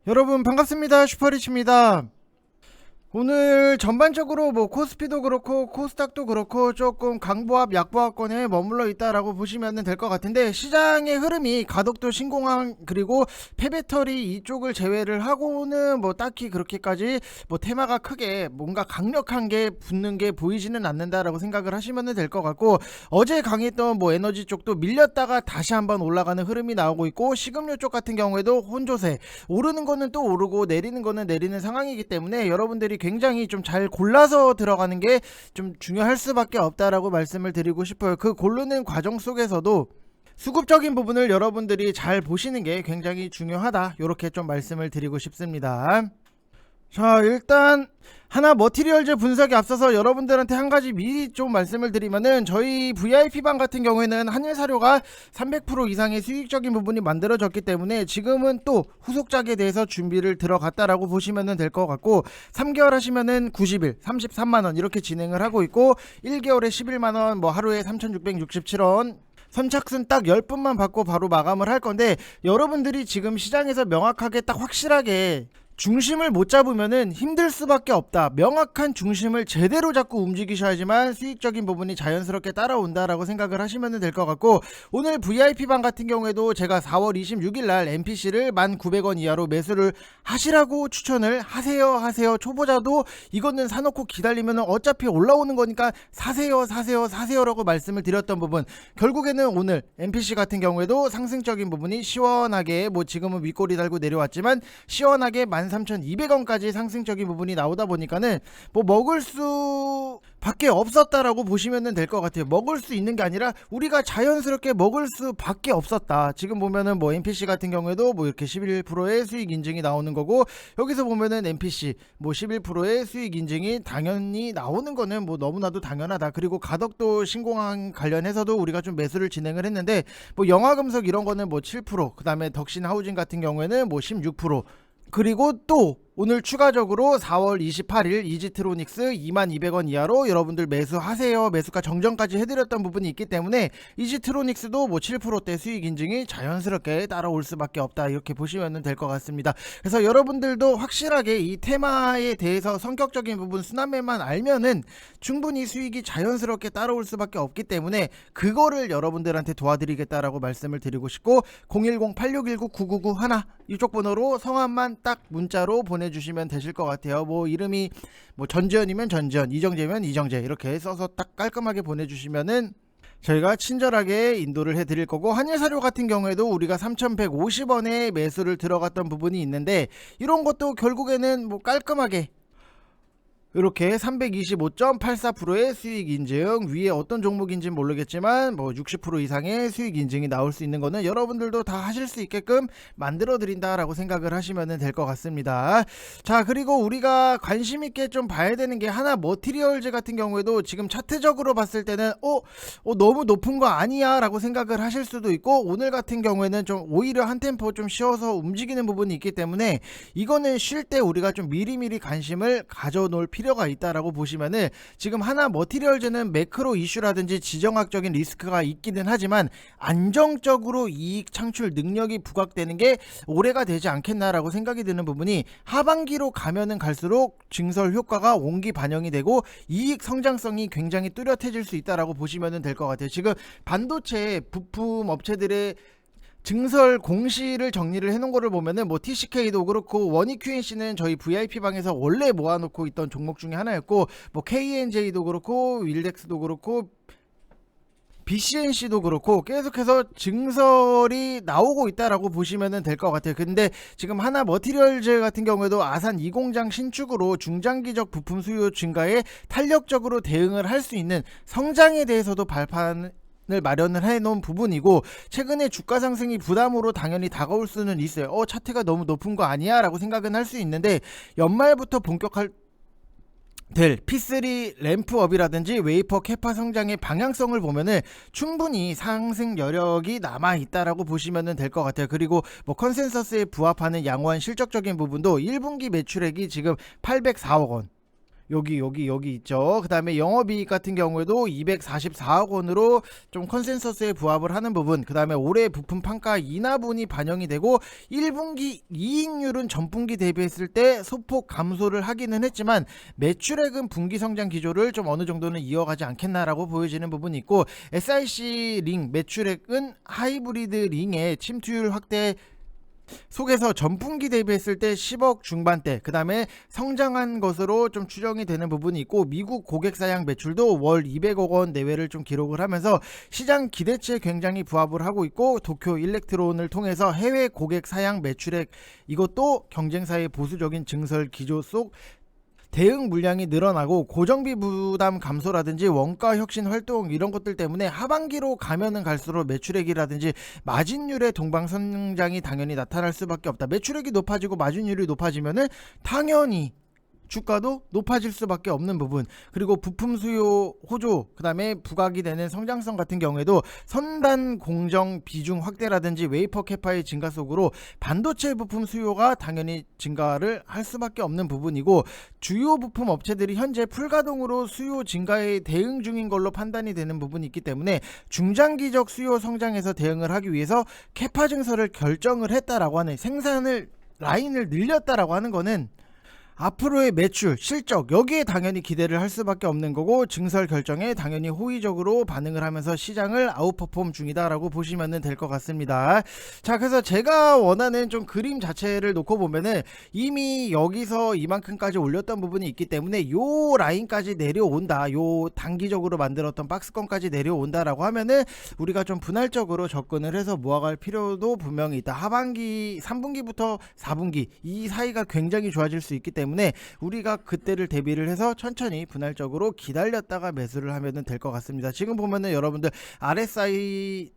여러분 반갑습니다. 슈퍼리치입니다. 오늘 전반적으로 코스피도 그렇고 코스닥도 그렇고 조금 강보합 약보합권에 머물러 있다라고 보시면 될 것 같은데, 시장의 흐름이 가덕도 신공항 그리고 폐배터리 이쪽을 제외를 하고는 딱히 그렇게까지 테마가 크게 뭔가 강력한 게 붙는 게 보이지는 않는다라고 생각을 하시면 될 것 같고, 어제 강했던 에너지 쪽도 밀렸다가 다시 한번 올라가는 흐름이 나오고 있고, 식음료 쪽 같은 경우에도 혼조세, 오르는 거는 또 오르고 내리는 거는 내리는 상황이기 때문에 여러분들이 굉장히 좀 잘 골라서 들어가는 게 좀 중요할 수밖에 없다라고 말씀을 드리고 싶어요. 그 고르는 과정 속에서도 수급적인 부분을 여러분들이 잘 보시는 게 굉장히 중요하다, 이렇게 좀 말씀을 드리고 싶습니다. 자, 일단 하나 머티리얼즈 분석에 앞서서 여러분들한테 한 가지 미리 좀 말씀을 드리면은, 저희 VIP방 같은 경우에는 한일사료가 300% 이상의 수익적인 부분이 만들어졌기 때문에 지금은 또 후속작에 대해서 준비를 들어갔다라고 보시면 될 것 같고, 3개월 하시면은 90일 33만원 이렇게 진행을 하고 있고, 1개월에 11만원, 하루에 3667원 선착순 딱 10분만 받고 바로 마감을 할 건데, 여러분들이 지금 시장에서 명확하게 딱 확실하게 중심을 못 잡으면은 힘들 수밖에 없다. 명확한 중심을 제대로 잡고 움직이셔야지만 수익적인 부분이 자연스럽게 따라온다라고 생각을 하시면 될 것 같고, 오늘 VIP방 같은 경우에도 제가 4월 26일 날 MPC를 1,900원 이하로 매수를 하시라고 추천을 하세요. 초보자도 이거는 사놓고 기다리면 어차피 올라오는 거니까 사세요라고 말씀을 드렸던 부분, 결국에는 오늘 MPC 같은 경우에도 상승적인 부분이 시원하게, 지금은 윗꼬리 달고 내려왔지만 시원하게 13,200원까지 상승적인 부분이 나오다 보니까는 먹을 수 밖에 없었다라고 보시면 될 것 같아요. 먹을 수 있는 게 아니라 우리가 자연스럽게 먹을 수 밖에 없었다. 지금 보면은 MPC 같은 경우에도 이렇게 11%의 수익 인증이 나오는 거고, 여기서 보면은 MPC 11%의 수익 인증이 당연히 나오는 거는 너무나도 당연하다. 그리고 가덕도 신공항 관련해서도 우리가 좀 매수를 진행을 했는데, 영화금속 이런 거는 7%, 그 다음에 덕신 하우징 같은 경우에는 16%, 그리고 또 오늘 추가적으로 4월 28일 이지트로닉스 2200원 이하로 여러분들 매수하세요, 매수가 정정까지 해드렸던 부분이 있기 때문에 이지트로닉스도 7%대 수익 인증이 자연스럽게 따라올 수밖에 없다, 이렇게 보시면 될 것 같습니다. 그래서 여러분들도 확실하게 이 테마에 대해서 성격적인 부분 순환매만 알면은 충분히 수익이 자연스럽게 따라올 수밖에 없기 때문에 그거를 여러분들한테 도와드리겠다라고 말씀을 드리고 싶고, 010-8619-9991 이쪽 번호로 성함만 딱 문자로 보내주시면 되실 것 같아요. 이름이 전지현이면 전지현, 이정재면 이정재, 이렇게 써서 딱 깔끔하게 보내주시면은 저희가 친절하게 인도를 해드릴 거고, 한일사료 같은 경우에도 우리가 3,150원에 매수를 들어갔던 부분이 있는데, 이런 것도 결국에는 깔끔하게 이렇게 325.84%의 수익 인증, 위에 어떤 종목인지는 모르겠지만 60% 이상의 수익 인증이 나올 수 있는 거는 여러분들도 다 하실 수 있게끔 만들어 드린다라고 생각을 하시면 될 것 같습니다. 자, 그리고 우리가 관심 있게 좀 봐야 되는 게, 하나 머티리얼즈 같은 경우에도 지금 차트적으로 봤을 때는 너무 높은 거 아니야 라고 생각을 하실 수도 있고, 오늘 같은 경우에는 좀 오히려 한 템포 좀 쉬어서 움직이는 부분이 있기 때문에 이거는 쉴 때 우리가 좀 미리미리 관심을 가져 놓을 필요가 있다라고 보시면은, 지금 하나 머티리얼즈는 매크로 이슈라든지 지정학적인 리스크가 있기는 하지만 안정적으로 이익 창출 능력이 부각되는 게 올해가 되지 않겠나라고 생각이 드는 부분이, 하반기로 가면은 갈수록 증설 효과가 온기 반영이 되고 이익 성장성이 굉장히 뚜렷해질 수 있다라고 보시면 될 것 같아요. 지금 반도체 부품 업체들의 증설 공시를 정리를 해놓은 거를 보면은 TCK도 그렇고, 원익QNC는 저희 VIP방에서 원래 모아놓고 있던 종목 중에 하나였고, KNJ도 그렇고, 윌덱스도 그렇고, BCNC도 그렇고 계속해서 증설이 나오고 있다라고 보시면 될 것 같아요. 근데 지금 하나 머티리얼즈 같은 경우에도 아산 2공장 신축으로 중장기적 부품 수요 증가에 탄력적으로 대응을 할 수 있는 성장에 대해서도 발판을 마련을 해놓은 부분이고, 최근에 주가 상승이 부담으로 당연히 다가올 수는 있어요. 차트가 너무 높은 거 아니야 라고 생각은 할 수 있는데, 연말부터 본격할 될 P3 램프업이라든지 웨이퍼 캐파 성장의 방향성을 보면은 충분히 상승 여력이 남아 있다라고 보시면 될 것 같아요. 그리고 컨센서스에 부합하는 양호한 실적적인 부분도 1분기 매출액이 지금 804억 원, 여기 있죠. 그 다음에 영업이익 같은 경우에도 244억 원으로 좀 컨센서스에 부합을 하는 부분, 그 다음에 올해 부품 판가 인하분이 반영이 되고 1분기 이익률은 전분기 대비했을 때 소폭 감소를 하기는 했지만 매출액은 분기 성장 기조를 좀 어느 정도는 이어가지 않겠나라고 보여지는 부분이 있고, SiC 링 매출액은 하이브리드 링의 침투율 확대 속에서 전분기 대비했을 때 10억 중반대, 그 다음에 성장한 것으로 좀 추정이 되는 부분이 있고, 미국 고객 사양 매출도 월 200억 원 내외를 좀 기록을 하면서 시장 기대치에 굉장히 부합을 하고 있고, 도쿄 일렉트론을 통해서 해외 고객 사양 매출액 이것도 경쟁사의 보수적인 증설 기조 속 대응 물량이 늘어나고 고정비 부담 감소라든지 원가 혁신 활동 이런 것들 때문에 하반기로 가면은 갈수록 매출액이라든지 마진율의 동방선장이 당연히 나타날 수밖에 없다. 매출액이 높아지고 마진율이 높아지면은 당연히 주가도 높아질 수밖에 없는 부분, 그리고 부품 수요 호조, 그 다음에 부각이 되는 성장성 같은 경우에도 선단 공정 비중 확대라든지 웨이퍼 캐파의 증가 속으로 반도체 부품 수요가 당연히 증가를 할 수밖에 없는 부분이고, 주요 부품 업체들이 현재 풀가동으로 수요 증가에 대응 중인 걸로 판단이 되는 부분이 있기 때문에 중장기적 수요 성장에서 대응을 하기 위해서 캐파 증설을 결정을 했다라고 하는, 생산을 라인을 늘렸다라고 하는 거는 앞으로의 매출, 실적 여기에 당연히 기대를 할 수밖에 없는 거고, 증설 결정에 당연히 호의적으로 반응을 하면서 시장을 아웃퍼폼 중이다라고 보시면 될 것 같습니다. 자, 그래서 제가 원하는 좀 그림 자체를 놓고 보면은 이미 여기서 이만큼까지 올렸던 부분이 있기 때문에 요 라인까지 내려온다, 요 단기적으로 만들었던 박스권까지 내려온다라고 하면은 우리가 좀 분할적으로 접근을 해서 모아갈 필요도 분명히 있다. 하반기 3분기부터 4분기 이 사이가 굉장히 좋아질 수 있기 때문에 우리가 그때를 대비를 해서 천천히 분할적으로 기다렸다가 매수를 하면 될 것 같습니다. 지금 보면은 여러분들 RSI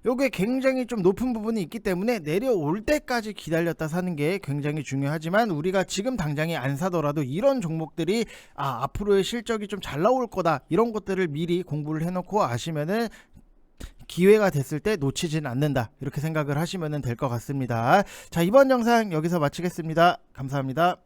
요게 굉장히 좀 높은 부분이 있기 때문에 내려올 때까지 기다렸다 사는 게 굉장히 중요하지만, 우리가 지금 당장에 안 사더라도 이런 종목들이 앞으로의 실적이 좀 잘 나올 거다, 이런 것들을 미리 공부를 해놓고 아시면은 기회가 됐을 때 놓치진 않는다, 이렇게 생각을 하시면 될 것 같습니다. 자, 이번 영상 여기서 마치겠습니다. 감사합니다.